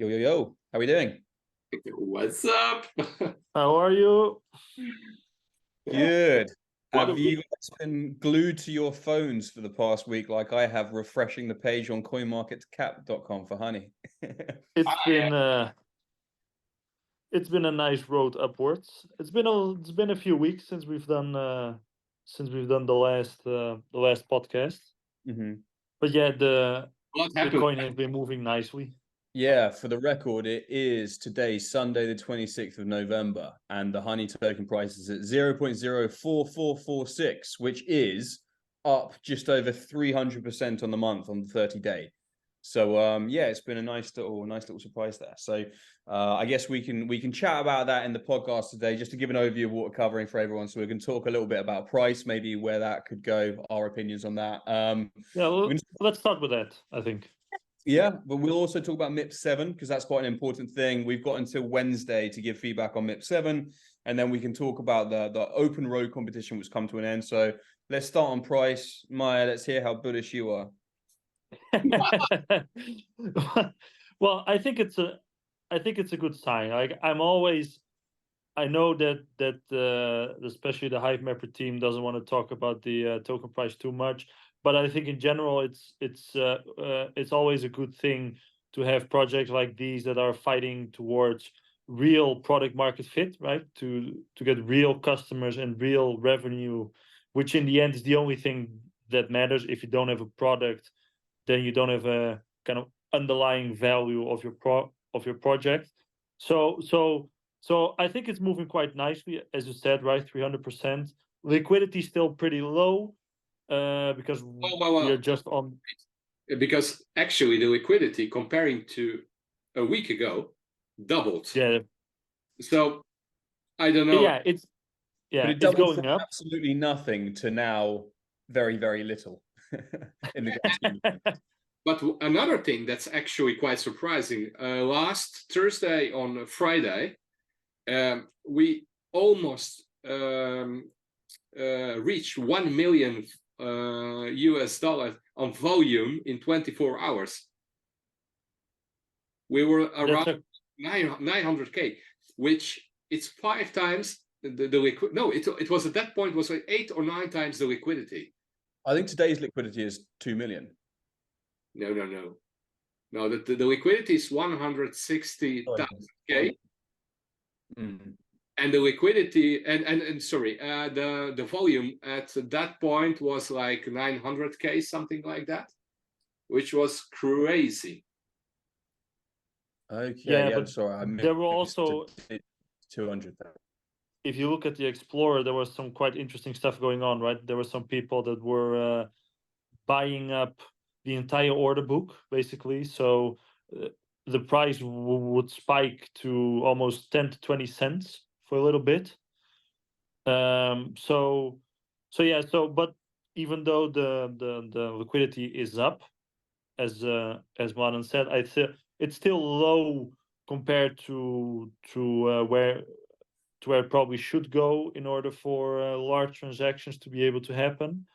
Yo, yo, yo. How are we doing? What's up? How are you? Good. What a Have you guys been glued to your phones for the past week like I have, refreshing the page on coinmarketcap.com for honey? It's been it's been a nice road upwards. It's been a few weeks since we've done the last podcast. hmm But yeah, the What the happened? coin has been moving nicely. Yeah, for the record, it is today, Sunday, the 26th of November, and the honey token price is at 0.04446, which is up just over 300% on the month on the 30-day. So yeah, it's been a nice little surprise there. So I guess we can chat about that in the podcast today, just to give an overview of what we're covering for everyone. So we can talk a little bit about price, maybe where that could go, our opinions on that. Yeah, let's start with that, I think. Yeah, but we'll also talk about MIP 7 because that's quite an important thing. We've got until Wednesday to give feedback on MIP 7, and then we can talk about the open road competition which come to an end. So let's start on price. Meije, let's hear how bullish you are. Well, I think it's a good sign. I know that especially the Hivemapper team doesn't want to talk about the token price too much, but I think in general it's always a good thing to have projects like these that are fighting towards real product market fit, right? To get real customers and real revenue, which in the end is the only thing that matters. If you don't have a product, then you don't have a kind of underlying value of your project. So I think it's moving quite nicely, as you said, right? 300%. Liquidity still pretty low, because we are just on. Because actually the liquidity comparing to a week ago doubled. Yeah. So I don't know. Yeah, it's But it it's doubled going from up. absolutely nothing to now very, very little in the grand scheme. But another thing that's actually quite surprising, last Thursday on Friday, we almost reached 1 million US dollars on volume in 24 hours. We were around 900K, which it's 5 times the liquid. No, it was at that point was like 8 or 9 times the liquidity. I think today's liquidity is 2 million. No. No, the liquidity is 160,000K. And the liquidity and sorry, the volume at that point was like 900K, something like that, which was crazy. Okay, Yeah, yeah, but sorry. there were also, 200,000. if you look at the Explorer, there was some quite interesting stuff going on, right? There were some people that were buying up the entire order book, basically. So the price would spike to almost 10 to 20 cents for a little bit. So but even though the liquidity is up, as Mladen said, it's still low compared to where it probably should go in order for large transactions to be able to happen.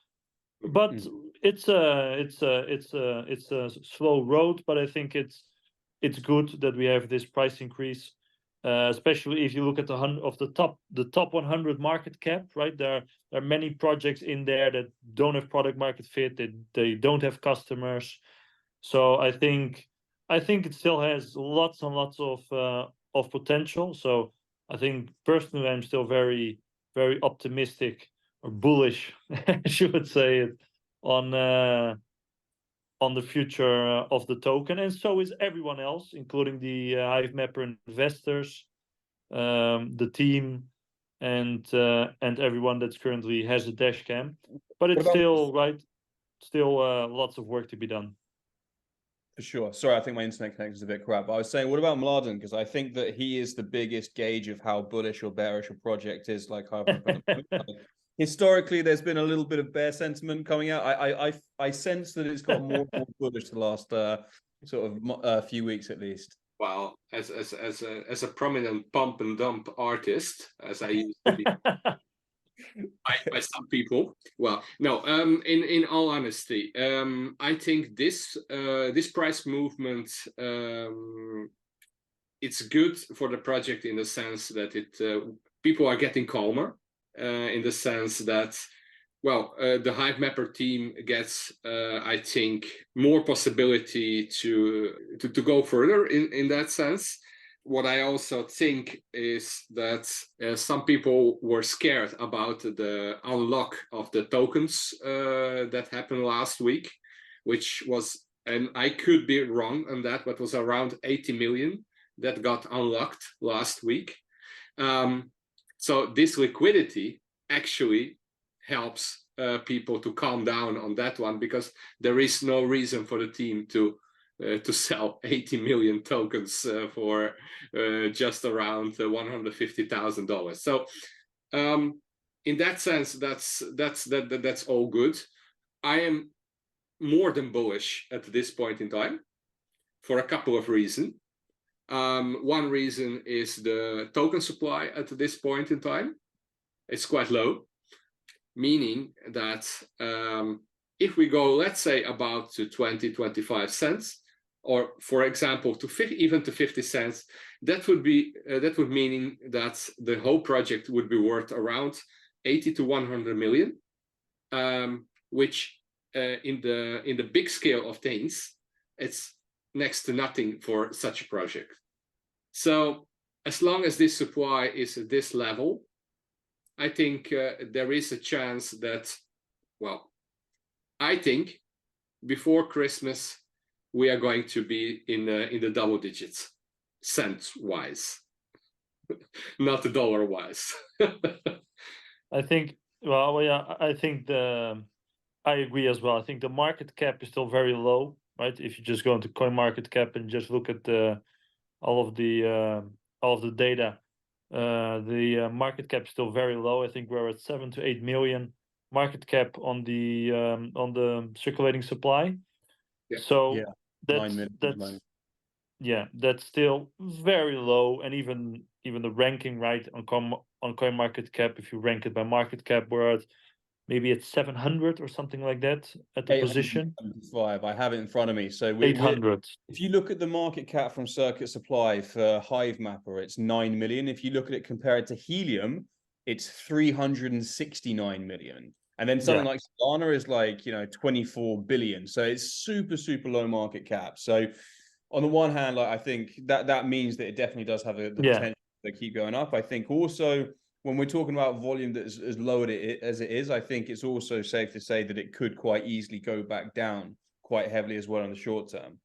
But it's a slow road, but I think it's good that we have this price increase, especially if you look at the top 100 market cap, right? There are many projects in there that don't have product market fit, they don't have customers. So I think it still has lots and lots of potential. So I think personally I'm still very, very optimistic or bullish, I should say it, on the future of the token, and so is everyone else, including the Hivemapper investors, the team, and everyone that's currently has a dash cam. But it's still lots of work to be done. For sure. Sorry, I think my internet connection is a bit crap. But I was saying, what about Mladen? Because I think that he is the biggest gauge of how bullish or bearish a project is. Like historically, there's been a little bit of bear sentiment coming out. I sense that it's got more and more bullish the last few weeks at least. Well, as a prominent pump and dump artist, as I used to be. by some people. Well, no. In all honesty, I think this price movement it's good for the project in the sense that people are getting calmer, in the sense that, well, the Hivemapper team gets, I think, more possibility to go further in that sense. What I also think is that some people were scared about the unlock of the tokens that happened last week, which was, and I could be wrong on that, but was around 80 million that got unlocked last week. So this liquidity actually helps people to calm down on that one, because there is no reason for the team to sell 80 million tokens for just around $150,000. So in that sense, that's all good. I am more than bullish at this point in time for a couple of reasons. One reason is the token supply at this point in time. It's quite low, meaning that if we go, let's say, about to 20-25 cents, or for example to even to 50 cents, that would mean that the whole project would be worth around 80 to 100 million, which in the big scale of things, it's next to nothing for such a project. So as long as this supply is at this level, I think there is a chance that, well, I think before Christmas we are going to be in the double digits, cent-wise, not dollar-wise. I think, well, yeah, I think I agree as well. I think the market cap is still very low, right? If you just go into CoinMarketCap and just look at all of the data, the market cap is still very low. I think we're at 7 to 8 million market cap on the circulating supply. Yeah. So Yeah, 9 million at the moment. that's still very low, and even the ranking, right, on CoinMarketCap, if you rank it by market cap, we're at maybe at 700 or something like that at the position. 875. I have it in front of me. So 800. if you look at the market cap from Circuit Supply for Hivemapper, it's 9 million. If you look at it compared to Helium, it's 369 million. And then something like Solana is like, 24 billion. So it's super, super low market cap. So on the one hand, like, I think that means that it definitely does have the potential to keep going up. I think also when we're talking about volume that's as low as it is, I think it's also safe to say that it could quite easily go back down quite heavily as well in the short term.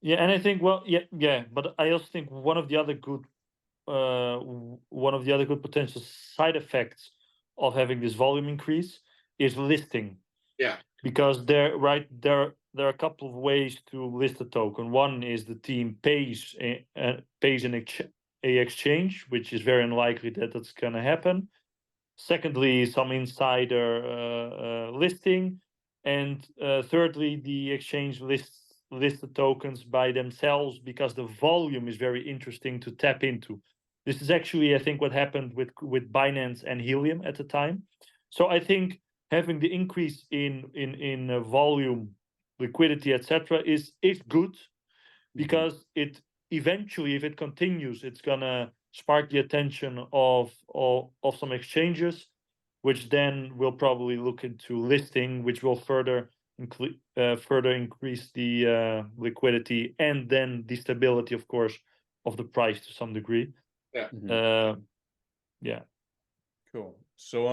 Yeah, and I think, well, but I also think one of the other good potential side effects of having this volume increase is listing. Yeah. Because there are a couple of ways to list a token. One is the team pays an exchange, which is very unlikely that that's going to happen. Secondly, some insider listing, and thirdly, the exchange lists the tokens by themselves, because the volume is very interesting to tap into. This is actually, I think, what happened with Binance and Helium at the time. So I think having the increase in volume, liquidity, etc., is good, because it eventually, if it continues, it's gonna spark the attention of some exchanges, which then will probably look into listing, which will further increase the liquidity, and then the stability, of course, of the price to some degree. Cool. So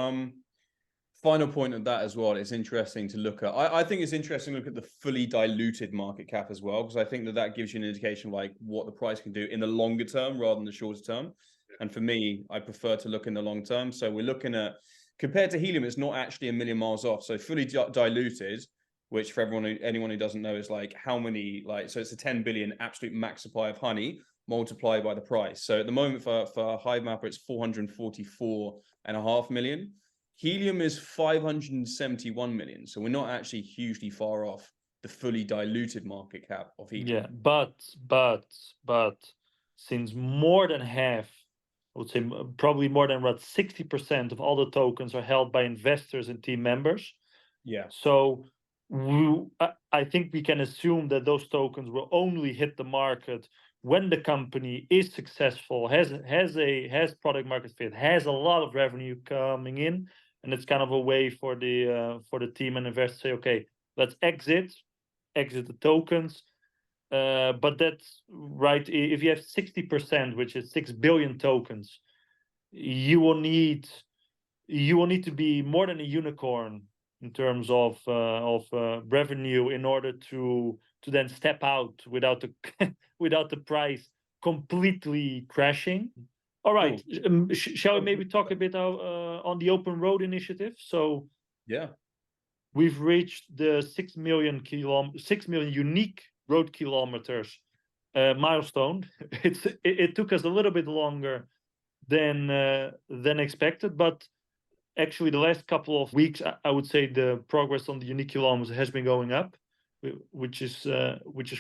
final point of that as well, it's interesting to look at. I think it's interesting to look at the fully diluted market cap as well, because I think that gives you an indication of like what the price can do in the longer term rather than the shorter term. And for me, I prefer to look in the long term. So we're looking at, compared to Helium, it's not actually a million miles off. So fully diluted, which for anyone who doesn't know, is like how many, like, so it's a 10 billion absolute max supply of honey multiplied by the price. So at the moment for Hivemapper, it's 444.5 million. Helium is 571 million. So we're not actually hugely far off the fully diluted market cap of Helium. Yeah, but since more than half, I would say probably more than 60% of all the tokens are held by investors and team members. Yeah. So I think we can assume that those tokens will only hit the market when the company is successful, has product market fit, has a lot of revenue coming in, and it's kind of a way for the team and investors to say, okay, let's exit the tokens. But that's right. If you have 60%, which is 6 billion tokens, you will need to be more than a unicorn in terms of revenue in order to then step out without the without the price completely crashing. All right, shall we maybe talk a bit on the open road initiative? So yeah, we've reached the 6 million unique road kilometers milestone. It took us a little bit longer than expected, but actually the last couple of weeks, I would say the progress on the unique kilometers has been going up, which is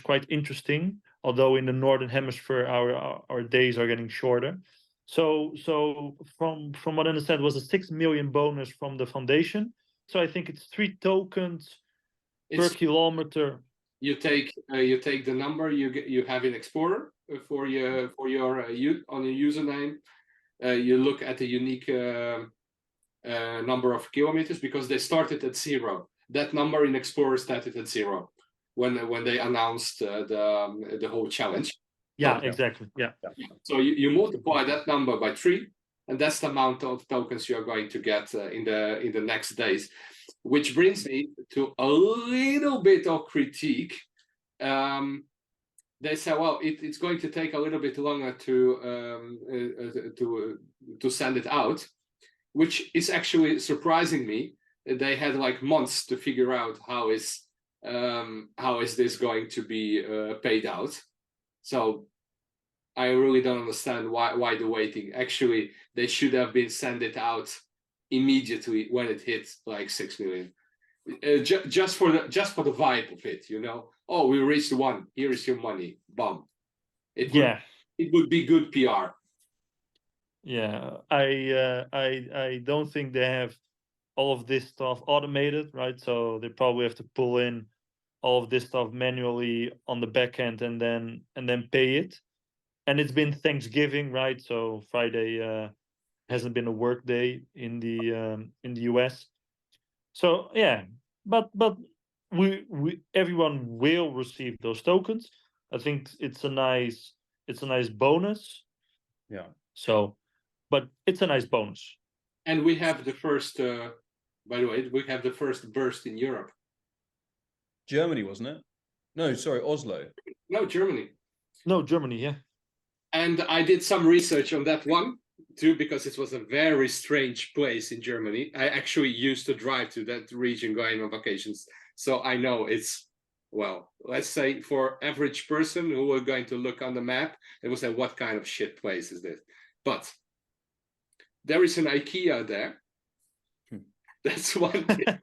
quite interesting. Although in the northern hemisphere, our days are getting shorter. So from what I understand, was a 6 million bonus from the foundation. So I think it's 3 tokens per kilometer. You take the number you have in Explorer for your on your username. You look at the unique number of kilometers, because they started at 0. That number in Explorer started at 0 when they announced the whole challenge. Yeah, exactly. Yeah. So you multiply that number by 3, and that's the amount of tokens you are going to get in the next days. Which brings me to a little bit of critique. They say, well, it's going to take a little bit longer to send it out, which is actually surprising me. They had like months to figure out how is this going to be paid out. So I really don't understand why the waiting. Actually, they should have been send it out immediately when it hits like 6 million. Just for the vibe of it, you know. Oh, we reached 1. Here is your money. Bum. It would be good PR. Yeah, I don't think they have all of this stuff automated, right? So they probably have to pull in all of this stuff manually on the back end and then pay it. And it's been Thanksgiving, right? So Friday hasn't been a work day in the US. So yeah, but we everyone will receive those tokens. I think it's a nice bonus. Yeah. So, but it's a nice bonus. And we have the first. By the way, we have the first burst in Europe. Germany, wasn't it? No, sorry, Oslo. No, Germany. No, Germany, yeah. And I did some research on that one too, because it was a very strange place in Germany. I actually used to drive to that region going on vacations. So I know it's, well, let's say for average person who are going to look on the map, they will say, what kind of shit place is this? But there is an IKEA there. That's one thing.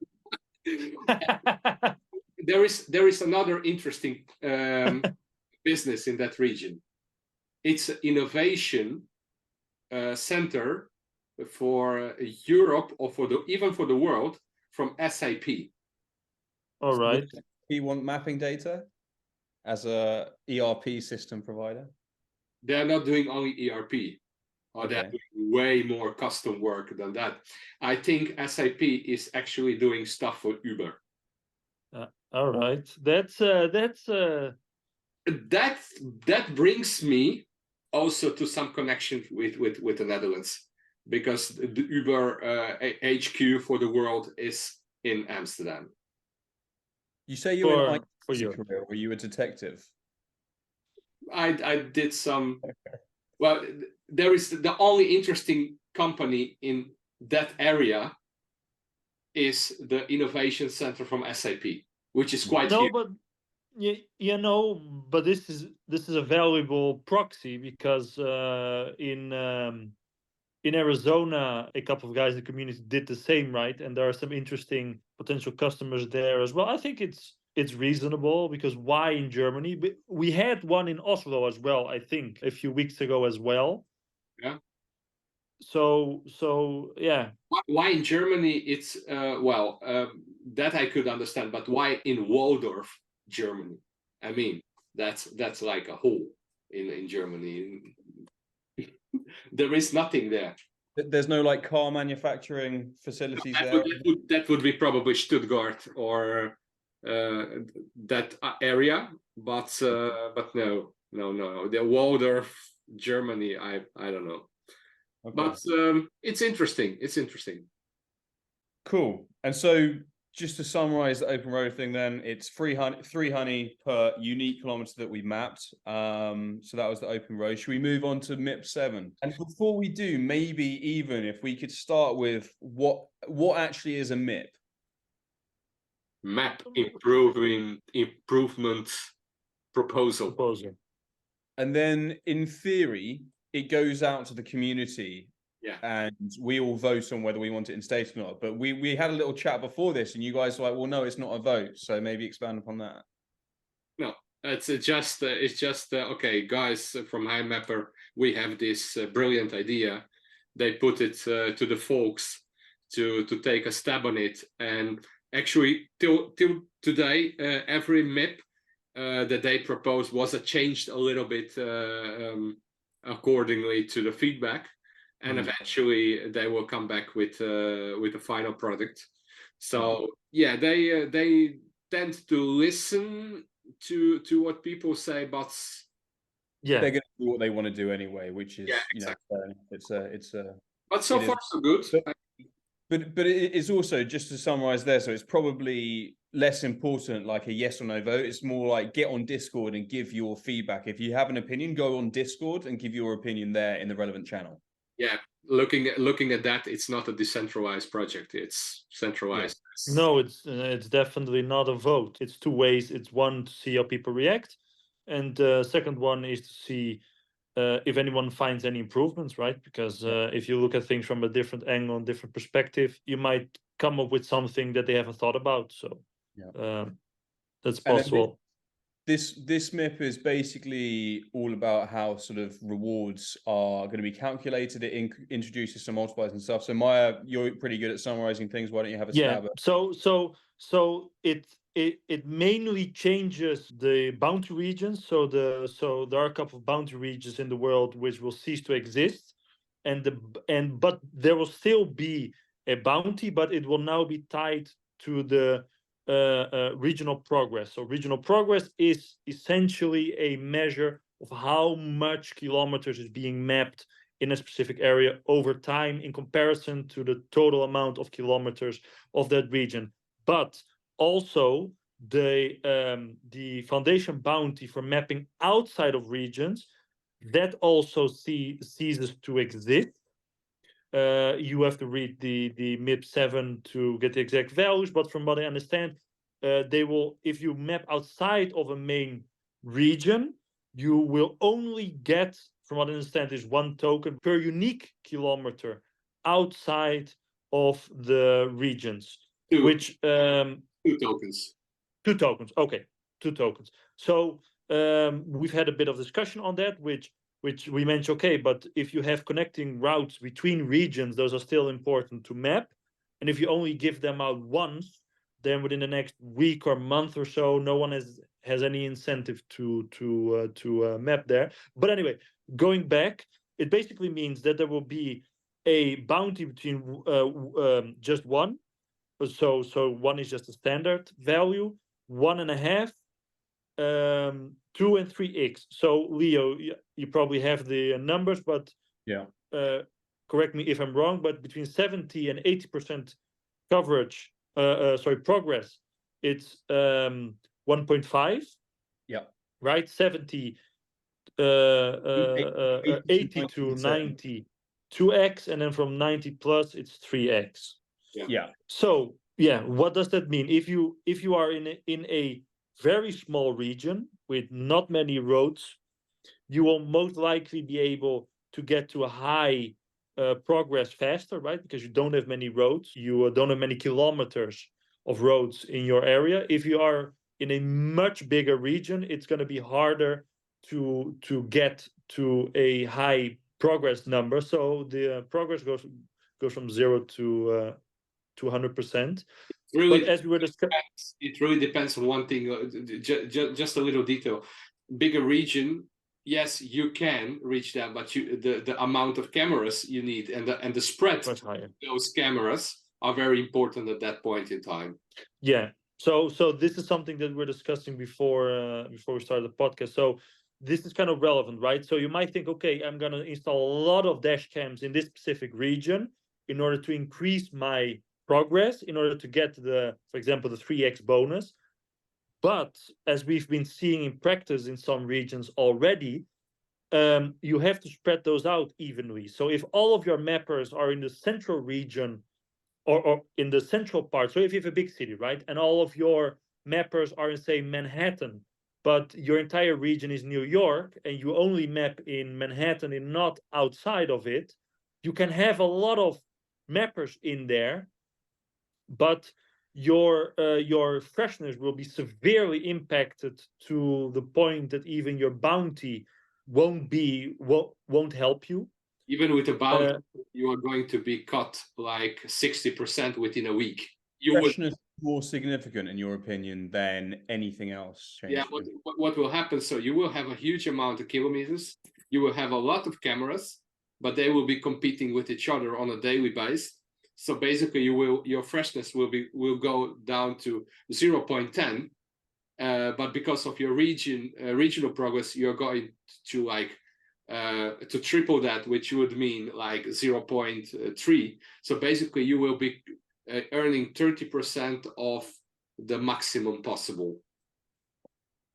There is another interesting business in that region. It's an innovation center for Europe, or even for the world, from SAP. All right. You want mapping data as a ERP system provider? They're not doing only ERP. Or they're doing way more custom work than that. I think SAP is actually doing stuff for Uber. All right. That brings me also to some connection with the Netherlands, because the Uber HQ for the world is in Amsterdam. You say you were in your career, were you a detective? I did some. Well, there is the only interesting company in that area is the innovation center from SAP, which is quite huge. But you know, but this is a valuable proxy, because in Arizona, a couple of guys in the community did the same, right? And there are some interesting potential customers there as well. I think it's reasonable, because why in Germany? We had one in Oslo as well, I think, a few weeks ago as well. Yeah. so yeah. Why in Germany it's that I could understand, but why in Waldorf, Germany? I mean, that's like a hole in Germany. There is nothing there. There's no like car manufacturing facilities there. That would be probably Stuttgart or that area, but no. The Waldorf, Germany, I don't know. Okay. But it's interesting. It's interesting. Cool. And so just to summarize the open road thing, then it's 3 honey per unique kilometer that we mapped. So that was the open road. Should we move on to MIP 7? And before we do, maybe even if we could start with what actually is a MIP? Map improvement proposal. And then in theory, it goes out to the community. Yeah. And we all vote on whether we want it in state or not. But we had a little chat before this, and you guys were like, well, no, it's not a vote. So maybe expand upon that. No, it's just okay, guys from Hivemapper, we have this brilliant idea. They put it to the folks to take a stab on it, and actually till today, every MIP that they proposed was changed a little bit accordingly to the feedback. And eventually they will come back with a final product. So yeah, they tend to listen to what people say, but yeah, they're going to do what they want to do anyway, which is exactly. It's But so far so good. But it is also, just to summarize there, so it's probably less important like a yes or no vote. It's more like get on Discord and give your feedback. If you have an opinion, go on Discord and give your opinion there in the relevant channel. Yeah, looking at that, it's not a decentralized project, it's centralized. Yeah. No, it's definitely not a vote. It's two ways. It's one, to see how people react, and second one is to see if anyone finds any improvements, right? Because if you look at things from a different angle, different perspective, you might come up with something that they haven't thought about. So that's possible. This MIP is basically all about how sort of rewards are going to be calculated. It introduces some multipliers and stuff. So Meije, you're pretty good at summarizing things. Why don't you have a stab at? So it mainly changes the boundary regions. So there are a couple of boundary regions in the world which will cease to exist, but there will still be a bounty, but it will now be tied to the regional progress. So regional progress is essentially a measure of how much kilometers is being mapped in a specific area over time in comparison to the total amount of kilometers of that region. But also the foundation bounty for mapping outside of regions, that also ceases to exist. You have to read the MIP 7 to get the exact values, but from what I understand, they will, if you map outside of a main region, you will only get, from what I understand, is 1 token per unique kilometer outside of the regions. Which 2 tokens. 2 tokens. Okay, 2 tokens. So we've had a bit of discussion on that, which we mentioned, okay, but if you have connecting routes between regions, those are still important to map. And if you only give them out once, then within the next week or month or so, no one has any incentive to map there. But anyway, going back, it basically means that there will be a bounty between just 1. So 1 is just a standard value, 1.5, 2 and 3x. So Leo, you probably have the numbers, but correct me if I'm wrong, but between 70 and 80% coverage, progress, it's 1.5. Yeah. Right, 70, 80 to 90, 2x, and then from 90 plus, it's 3x. Yeah. So yeah, what does that mean? If you are in a very small region with not many roads, you will most likely be able to get to a high progress faster, right? Because you don't have many roads, you don't have many kilometers of roads in your area. If you are in a much bigger region, it's going to be harder to get to a high progress number. So the progress goes from 0 to 100%. Really, But as we were discussing, it really depends on one thing. Just a little detail. Bigger region, yes, you can reach that, but the amount of cameras you need and the spread of those cameras are very important at that point in time. Yeah. So this is something that we're discussing before we started the podcast. So this is kind of relevant, right? So you might think, okay, I'm going to install a lot of dash cams in this specific region in order to increase my progress, in order to get for example, the 3x bonus. But as we've been seeing in practice in some regions already, you have to spread those out evenly. So if all of your mappers are in the central region or in the central part, so if you have a big city, right, and all of your mappers are in, say, Manhattan, but your entire region is New York, and you only map in Manhattan and not outside of it, you can have a lot of mappers in there, but your freshness will be severely impacted to the point that even your bounty won't help you. Even with a bounty, you are going to be cut like 60% within a week. Freshness is more significant, in your opinion, than anything else. Yeah, what will happen? So you will have a huge amount of kilometers. You will have a lot of cameras, but they will be competing with each other on a daily basis. So basically, your freshness will go down to 0.10. But because of your regional progress, you're going to to triple that, which would mean like 0.3. So basically, you will be earning 30% of the maximum possible.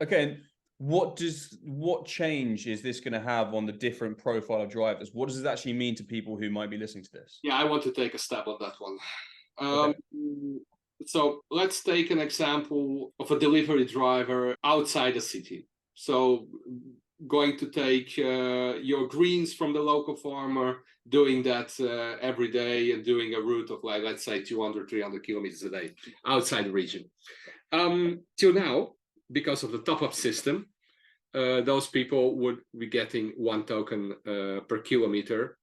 Okay, and what change is this going to have on the different profile of drivers? What does it actually mean to people who might be listening to this? Yeah, I want to take a stab on that one. Okay. So let's take an example of a delivery driver outside the city. So going to take your greens from the local farmer, doing that every day and doing a route of, like, let's say 200, 300 kilometers a day outside the region. Till now, because of the top-up system, those people would be getting 1 token per kilometer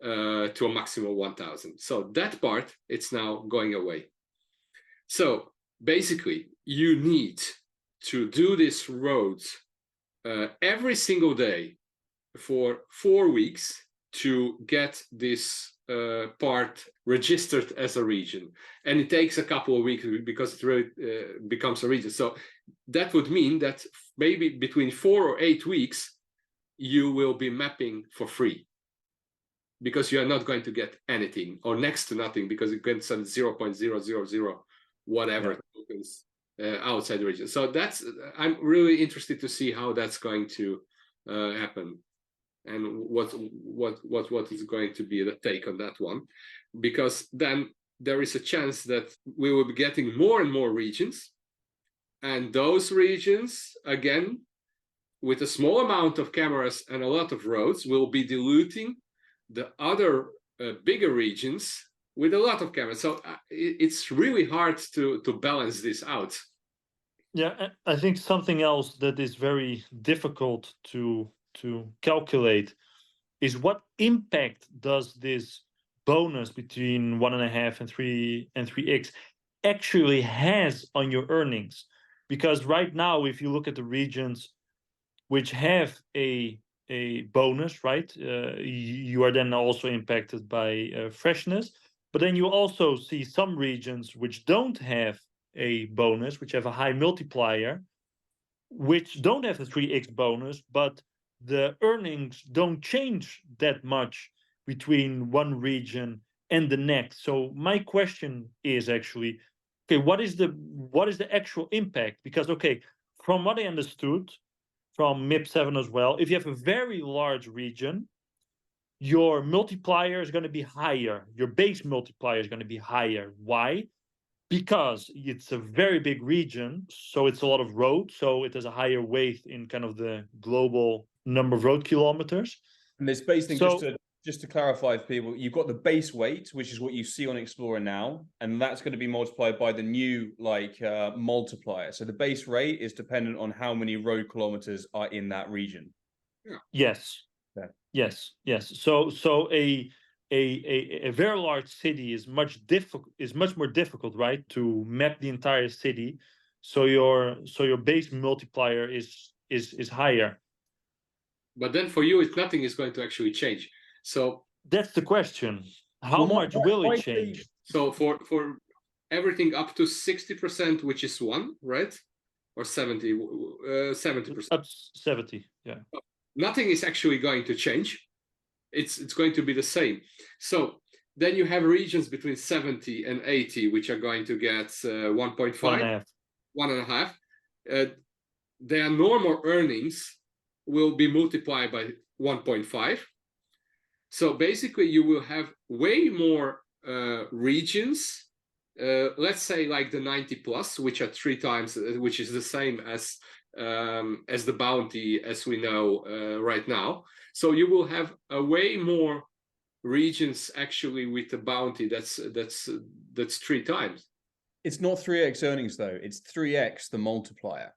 to a maximum of 1,000. So that part, it's now going away. So basically, you need to do this road every single day for 4 weeks to get this part registered as a region. And it takes a couple of weeks because it really becomes a region. So that would mean that maybe between 4 or 8 weeks, you will be mapping for free, because you are not going to get anything or next to nothing, because you get some 0.000 whatever tokens outside the region. So I'm really interested to see how that's going to happen, and what is going to be the take on that one, because then there is a chance that we will be getting more and more regions, and those regions, again, with a small amount of cameras and a lot of roads, will be diluting the other bigger regions with a lot of cameras. So it's really hard to balance this out. Yeah, I think something else that is very difficult to calculate is what impact does this bonus between 1.5 and 3x actually has on your earnings. Because right now, if you look at the regions which have a bonus, right, you are then also impacted by freshness. But then you also see some regions which don't have a bonus, which have a high multiplier, which don't have the 3x bonus, but the earnings don't change that much between one region and the next. So my question is actually, okay, what is the actual impact? Because, okay, from what I understood from MIP 7 as well, if you have a very large region, your multiplier is going to be higher. Your base multiplier is going to be higher. Why? Because it's a very big region, so it's a lot of road, so it has a higher weight in kind of the global number of road kilometers. And this base thing, just to clarify for people, you've got the base weight, which is what you see on Explorer now, and that's going to be multiplied by the new multiplier. So the base rate is dependent on how many road kilometers are in that region. Yes. Yes, yes. So a very large city is much more difficult, right, to map the entire city. So your base multiplier is higher. But then for you, nothing is going to actually change. So that's the question. How much will it change? So for everything up to 60%, which is 1, right? Or 70%. Up 70, yeah. Nothing is actually going to change. It's going to be the same. So then you have regions between 70 and 80, which are going to get 1.5, 1.5. Their normal earnings will be multiplied by 1.5. So basically, you will have way more regions. Let's say like the 90 plus, which are 3 times, which is the same as the bounty as we know right now. So you will have a way more regions actually with the bounty. That's 3 times. It's not 3x earnings though. It's 3x the multiplier.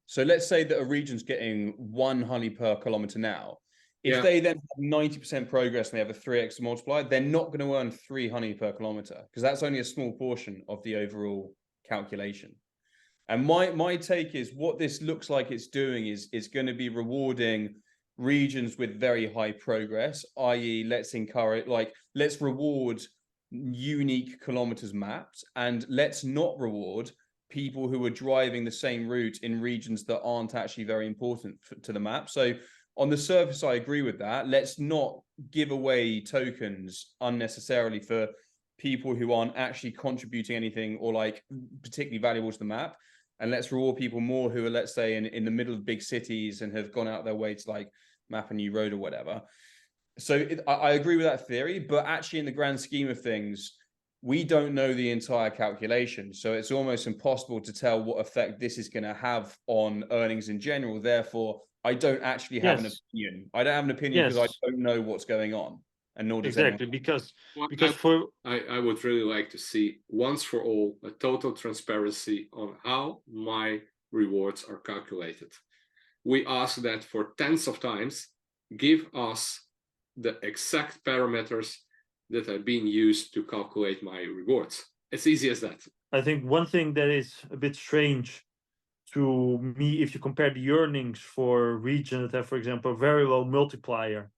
So let's say that a region's getting 1 honey per kilometer now. If they then have 90% progress and they have a 3x multiplier, they're not going to earn 3 honey per kilometer because that's only a small portion of the overall calculation. And my take is what this looks like it's doing is it's going to be rewarding regions with very high progress, i.e. let's reward unique kilometers mapped, and let's not reward people who are driving the same route in regions that aren't actually very important to the map. So on the surface, I agree with that. Let's not give away tokens unnecessarily for people who aren't actually contributing anything or like particularly valuable to the map. And let's reward people more who are, let's say, in the middle of big cities and have gone out their way to like map a new road or whatever. So I agree with that theory, but actually in the grand scheme of things, we don't know the entire calculation. So it's almost impossible to tell what effect this is going to have on earnings in general. Therefore, I don't actually have an opinion. I don't have an opinion because I don't know what's going on. And nor does anyone. Because I would really like to see once for all a total transparency on how my rewards are calculated. We ask that for tens of times. Give us the exact parameters that are being used to calculate my rewards. It's easy as that. I think one thing that is a bit strange to me, if you compare the earnings for regions that have, for example, a very low multiplier,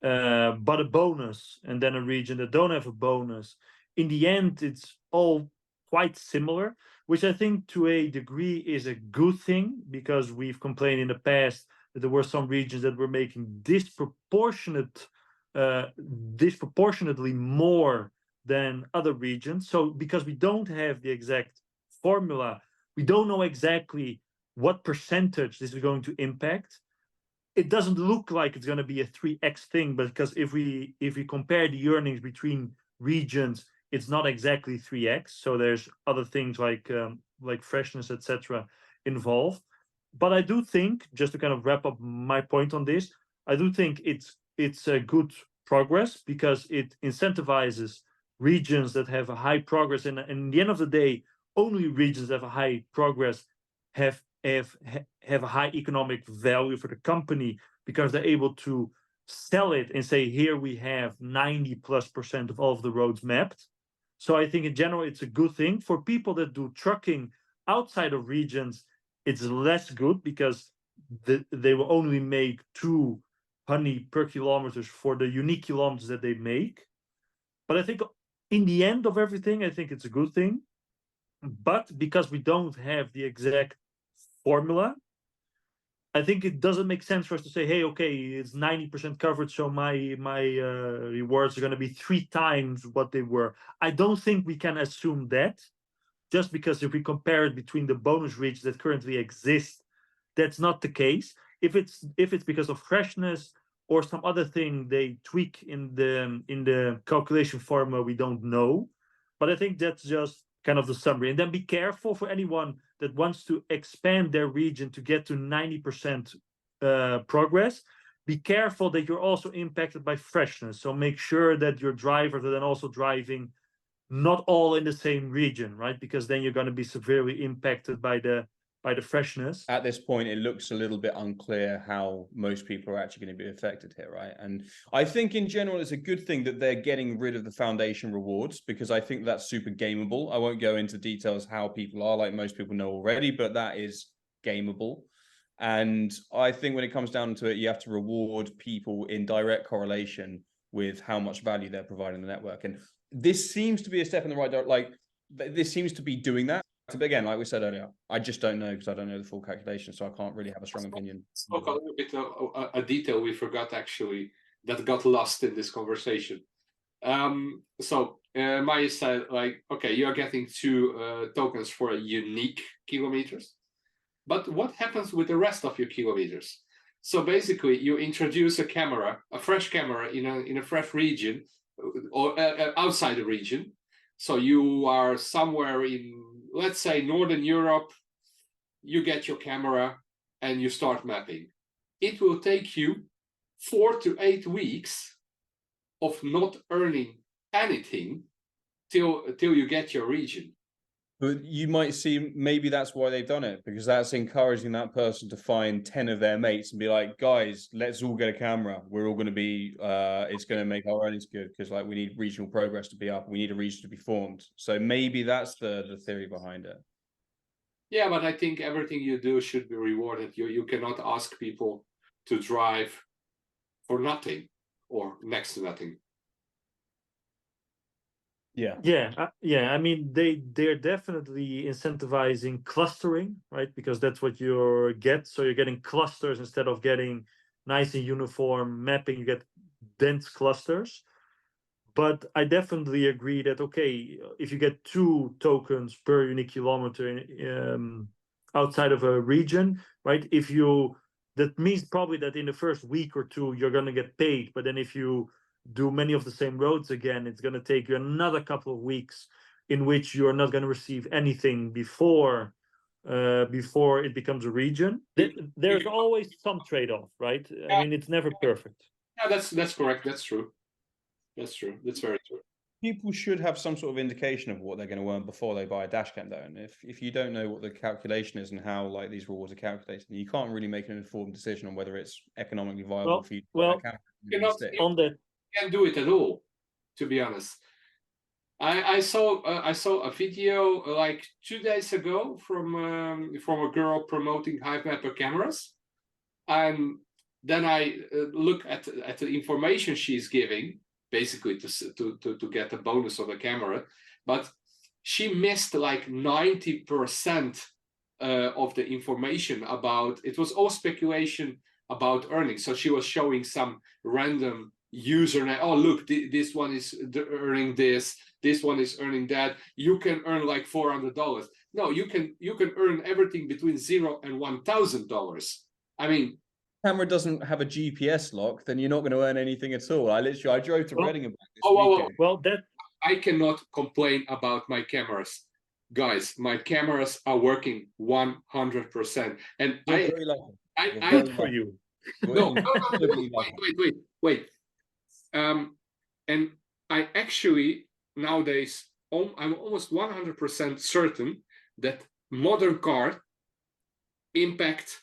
but a bonus, and then a region that don't have a bonus, in the end, it's all quite similar, which I think to a degree is a good thing, because we've complained in the past that there were some regions that were making disproportionately more than other regions. So because we don't have the exact formula, we don't know exactly what percentage this is going to impact. It doesn't look like it's going to be a 3x thing, but because if we compare the earnings between regions, it's not exactly 3x. So there's other things like freshness, etc., involved. But I do think, just to kind of wrap up my point on this, I do think it's a good progress because it incentivizes regions that have a high progress, and in the end of the day, only regions that have a high progress have a high economic value for the company, because they're able to sell it and say, here we have 90+% of all of the roads mapped. So I think in general, it's a good thing. For people that do trucking outside of regions, it's less good because they will only make 2 honey per kilometers for the unique kilometers that they make. But I think in the end of everything, I think it's a good thing. But because we don't have the exact formula, I think it doesn't make sense for us to say, hey, okay, it's 90% coverage, so my rewards are going to be 3 times what they were. I don't think we can assume that, just because if we compare it between the bonus regions that currently exist, that's not the case. If it's because of freshness or some other thing they tweak in the calculation formula, we don't know. But I think that's just kind of the summary. And then be careful for anyone that wants to expand their region to get to 90% progress. Be careful that you're also impacted by freshness. So make sure that your drivers are then also driving not all in the same region, right? Because then you're going to be severely impacted by the by the freshness. At this point, it looks a little bit unclear how most people are actually going to be affected here, right? And I think in general, it's a good thing that they're getting rid of the foundation rewards, because I think that's super gameable. I won't go into details how people are, like most people know already, but that is gameable. And I think when it comes down to it, you have to reward people in direct correlation with how much value they're providing the network. And this seems to be a step in the right direction. Like, this seems to be doing that. But again, like we said earlier, I just don't know, because I don't know the full calculation, so I can't really have a strong opinion. Spoke a little bit a detail we forgot, actually, that got lost in this conversation. Meije said, like, okay, you're getting 2 tokens for a unique kilometers, but what happens with the rest of your kilometers? So basically, you introduce a camera, a fresh camera in a fresh region, or outside the region. So you are somewhere in, let's say, Northern Europe. You get your camera and you start mapping. It will take you 4 to 8 weeks of not earning anything till you get your region. But you might see, maybe that's why they've done it, because that's encouraging that person to find 10 of their mates and be like, guys, let's all get a camera. We're all going to be, it's going to make our earnings good, because like we need regional progress to be up. We need a region to be formed. So maybe that's the theory behind it. Yeah, but I think everything you do should be rewarded. You cannot ask people to drive for nothing or next to nothing. Yeah. I mean, they're definitely incentivizing clustering, right? Because that's what you get. So you're getting clusters instead of getting nice and uniform mapping. You get dense clusters. But I definitely agree that, okay, if you get 2 tokens per unique kilometer outside of a region, right? That means probably that in the first week or 2 you're going to get paid. But then if you do many of the same roads again, it's going to take you another couple of weeks in which you're not going to receive anything before it becomes a region. There's always some trade-off, right? I mean, it's never perfect. Yeah, that's correct. That's true. That's true. That's very true. People should have some sort of indication of what they're going to earn before they buy a dash cam, though. And if you don't know what the calculation is and how like these rewards are calculated, you can't really make an informed decision on whether it's economically viable for you to buy a cam. On that, can't do it at all, to be honest. I saw a video like 2 days ago from a girl promoting Hivemapper cameras, and then I look at the information she's giving, basically to get a bonus on the camera, but she missed like 90% of the information about. It was all speculation about earnings. So she was showing some random username. Oh, look, this one is earning this one is earning that. You can earn like $400. No, you can earn everything between $0 and $1,000. I mean, camera doesn't have a GPS lock, then you're not going to earn anything at all. I drove to Reading about this weekend. Well, that I cannot complain about my cameras, guys. My cameras are working 100%, and good for you. No, wait. And I actually nowadays I'm almost 100% certain that modern cars impact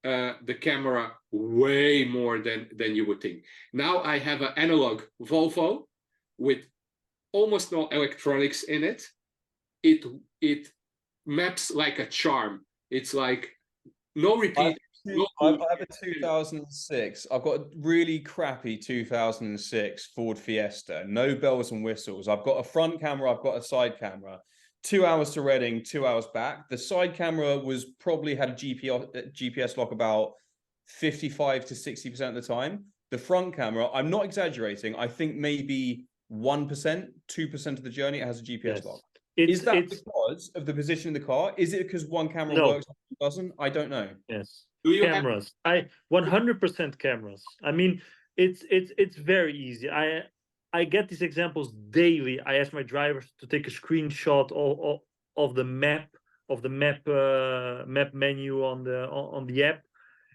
the camera way more than you would think. Now I have an analog Volvo with almost no electronics in it. It maps like a charm. It's like no repeat. I have a 2006. I've got a really crappy 2006 Ford Fiesta. No bells and whistles. I've got a front camera. I've got a side camera. 2 hours to Reading, 2 hours back. The side camera was probably had a GPS lock about 55 to 60% of the time. The front camera, I'm not exaggerating. I think maybe 1%, 2% of the journey it has a GPS lock. Is that because of the position in the car? Is it because one camera works and one doesn't? I don't know. Yes. Cameras. 100% cameras. I mean, it's very easy. I get these examples daily. I ask my drivers to take a screenshot of the map map menu on the app,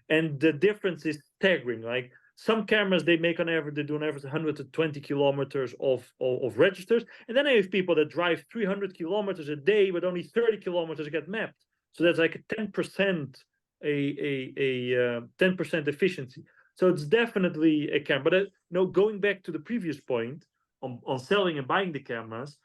and the difference is staggering. Like some cameras, they make on average, they do on average 120 kilometers of registers, and then I have people that drive 300 kilometers a day, but only 30 kilometers get mapped. So that's like a 10% 10% efficiency. So it's definitely a camera. But going back to the previous point on selling and buying the cameras,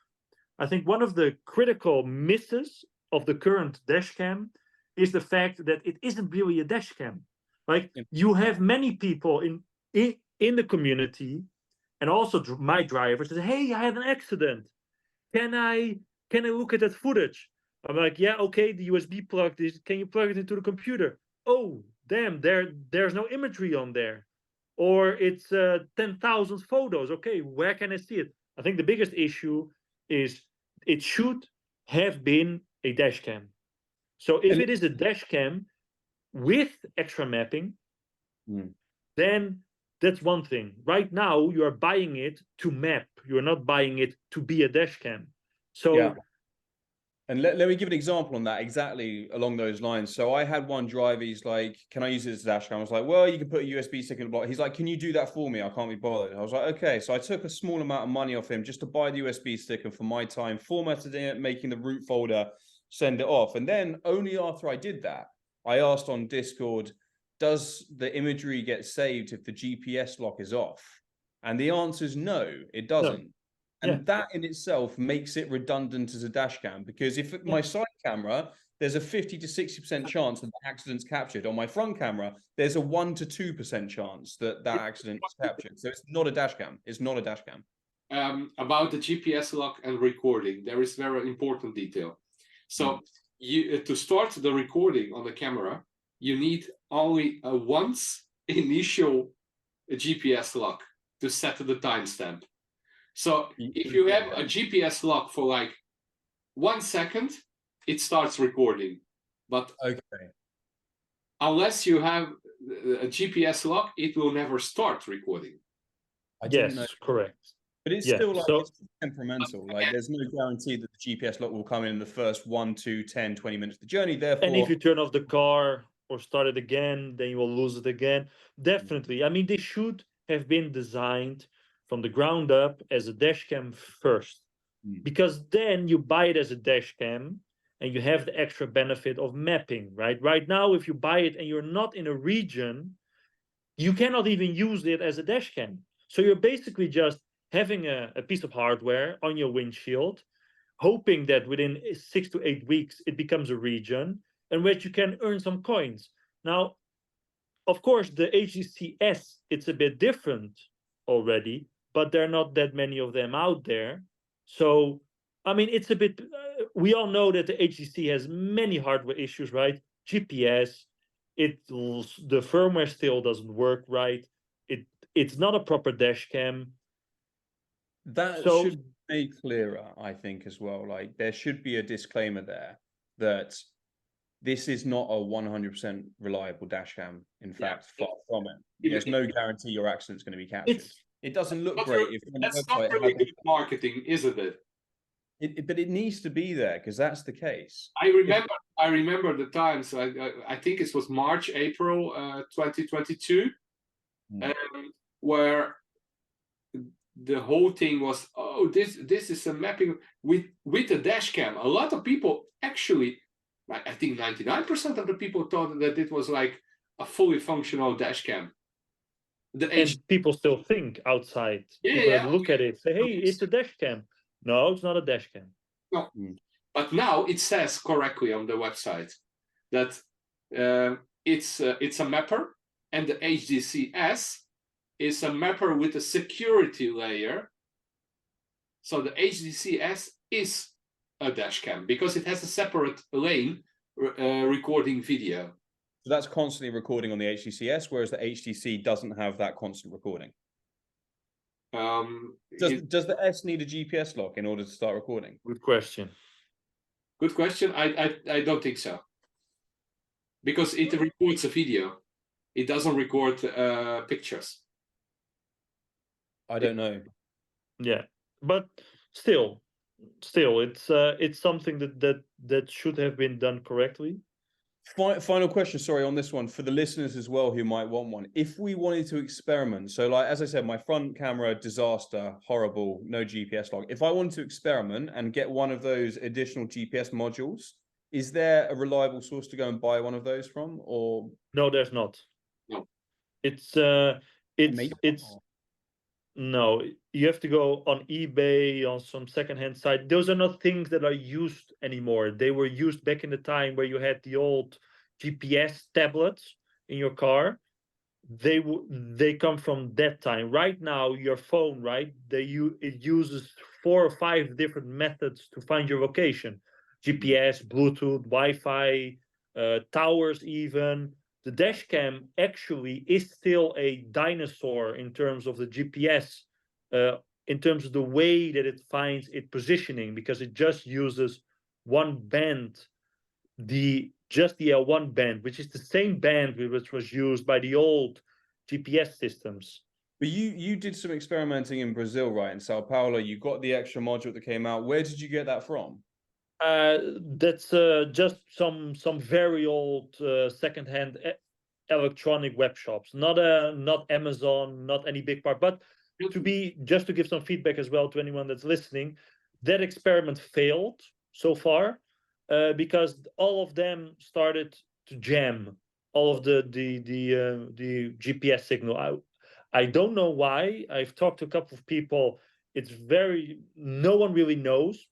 I think one of the critical misses of the current dash cam is the fact that it isn't really a dash cam. Like you have many people in the community, and also my drivers say, "Hey, I had an accident. Can I look at that footage?" I'm like, "Yeah, okay. The USB plug is. Can you plug it into the computer?" Oh, damn! There's no imagery on there, or it's 10,000 photos. Okay, where can I see it? I think the biggest issue is it should have been a dash cam. So if it is a dash cam with extra mapping, then that's one thing. Right now, you are buying it to map. You are not buying it to be a dash cam. So, yeah. And let me give an example on that, exactly along those lines. So I had one driver, he's like, "Can I use it as a dash cam?" I was like, "Well, you can put a USB stick in the block." He's like, "Can you do that for me? I can't be bothered." I was like, "Okay." So I took a small amount of money off him just to buy the USB stick, and for my time, formatted it, making the root folder, send it off. And then only after I did that, I asked on Discord, "Does the imagery get saved if the GPS lock is off?" And the answer is no, it doesn't. And that in itself makes it redundant as a dash cam, because if my side camera, there's a 50 to 60% chance that the accident's captured. On my front camera, there's a 1 to 2% chance that that accident is captured. So it's not a dash cam. It's not a dash cam. About the GPS lock and recording, there is very important detail. So you to start the recording on the camera, you need only a once initial GPS lock to set the timestamp. So if you have a GPS lock for like 1 second, it starts recording. But unless you have a GPS lock, it will never start recording. Yes, correct. But it's still like it's temperamental. Like there's no guarantee that the GPS lock will come in the first 1, 2, 10, 20 minutes of the journey. Therefore, and if you turn off the car or start it again, then you will lose it again. Definitely. I mean, they should have been designed from the ground up as a dash cam first, because then you buy it as a dash cam and you have the extra benefit of mapping, right? Right now, if you buy it and you're not in a region, you cannot even use it as a dash cam. So you're basically just having a piece of hardware on your windshield, hoping that within 6 to 8 weeks, it becomes a region in which you can earn some coins. Now, of course, the HDC-S, it's a bit different already, but there are not that many of them out there. So, I mean, it's a bit, we all know that the HDC has many hardware issues, right? GPS, the firmware still doesn't work right. It's not a proper dash cam. That should be made clearer, I think, as well. Like there should be a disclaimer there that this is not a 100% reliable dash cam. In fact, far from it. There's no guarantee your accident's going to be captured. It doesn't look great if that's not really good marketing, isn't it? But it needs to be there because that's the case. I remember the times. I think it was March, April, 2022, where the whole thing was, oh, this is a mapping with a dash cam. A lot of people actually, I think 99% of the people thought that it was like a fully functional dash cam. And people still think outside. People look at it, say, hey, it's a dash cam. No, it's not a dash cam. No. But now it says correctly on the website that it's a mapper, and the HDC-S is a mapper with a security layer. So the HDC-S is a dash cam because it has a separate lane recording video. So that's constantly recording on the HDC-S, whereas the HDC doesn't have that constant recording. Does the S need a GPS lock in order to start recording? Good question. Good question. I don't think so. Because it records a video. It doesn't record pictures. I don't know. Yeah, but still, it's something that should have been done correctly. Final question, sorry, on this one for the listeners as well who might want one. If we wanted to experiment, so like as I said, my front camera disaster, horrible, no GPS lock. If I wanted to experiment and get one of those additional GPS modules, Is there a reliable source to go and buy one of those from, or No, there's not. No. It's make one? no, you have to go on eBay, on some secondhand site. Those are not things that are used anymore. They were used back in the time where you had the old GPS tablets in your car. They come from that time. Right now, your phone, right? It uses 4 or 5 different methods to find your location: GPS, Bluetooth, Wi-Fi, towers, even. The dash cam actually is still a dinosaur in terms of the GPS, in terms of the way that it finds its positioning, because it just uses one band, just the L1 band, which is the same band which was used by the old GPS systems. But you did some experimenting in Brazil, right? In Sao Paulo, you got the extra module that came out. Where did you get that from? That's just some very old secondhand electronic web shops, not Amazon, not any big part. But just to give some feedback as well to anyone that's listening, that experiment failed so far, because all of them started to jam, all of the GPS signal. I don't know why. I've talked to a couple of people. No one really knows.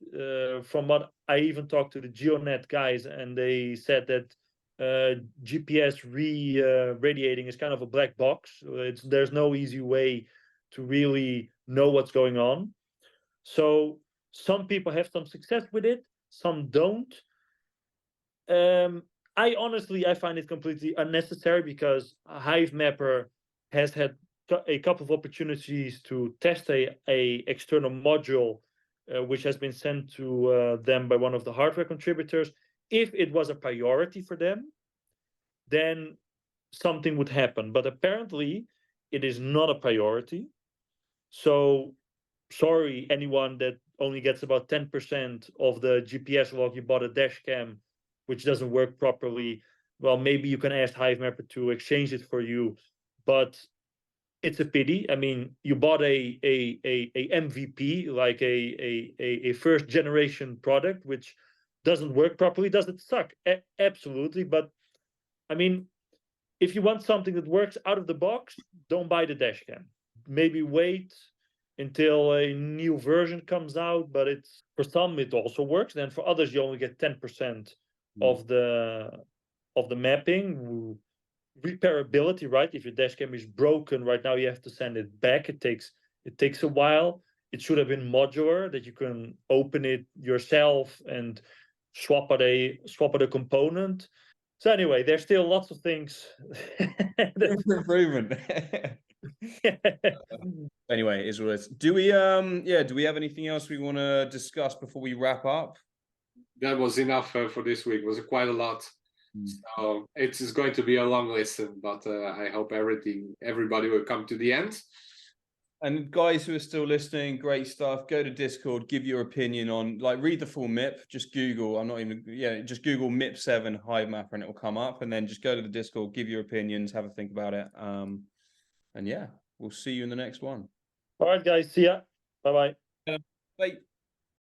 From what I even talked to the GeoNet guys, and they said that GPS radiating is kind of a black box. There's no easy way to really know what's going on. So some people have some success with it, some don't. I find it completely unnecessary, because Hivemapper has had a couple of opportunities to test a external module, which has been sent to them by one of the hardware contributors. If it was a priority for them, then something would happen. But apparently, it is not a priority. So, sorry, anyone that only gets about 10% of the GPS log. You bought a dash cam which doesn't work properly. Well, maybe you can ask Hivemapper to exchange it for you, but it's a pity. I mean, you bought a MVP, like a first generation product, which doesn't work properly. Does it suck? Absolutely. But I mean, if you want something that works out of the box, don't buy the dash cam. Maybe wait until a new version comes out. But it's, for some it also works. Then for others, you only get 10% of the mapping. Repairability, right? If your dash cam is broken right now, you have to send it back. It takes a while. It should have been modular, that you can open it yourself and swap out a component. So anyway, there's still lots of things. Improvement. Anyway, is what it is. Do we have anything else we want to discuss before we wrap up? That was enough for this week. It was quite a lot. So it is going to be a long listen, but I hope everybody will come to the end. And guys who are still listening, great stuff. Go to Discord, give your opinion on, read the full MIP. Just Google, just Google MIP 7 Hivemapper and it will come up. And then just go to the Discord, give your opinions, have a think about it. And yeah, we'll see you in the next one. All right, guys. See ya. Bye-bye. Bye.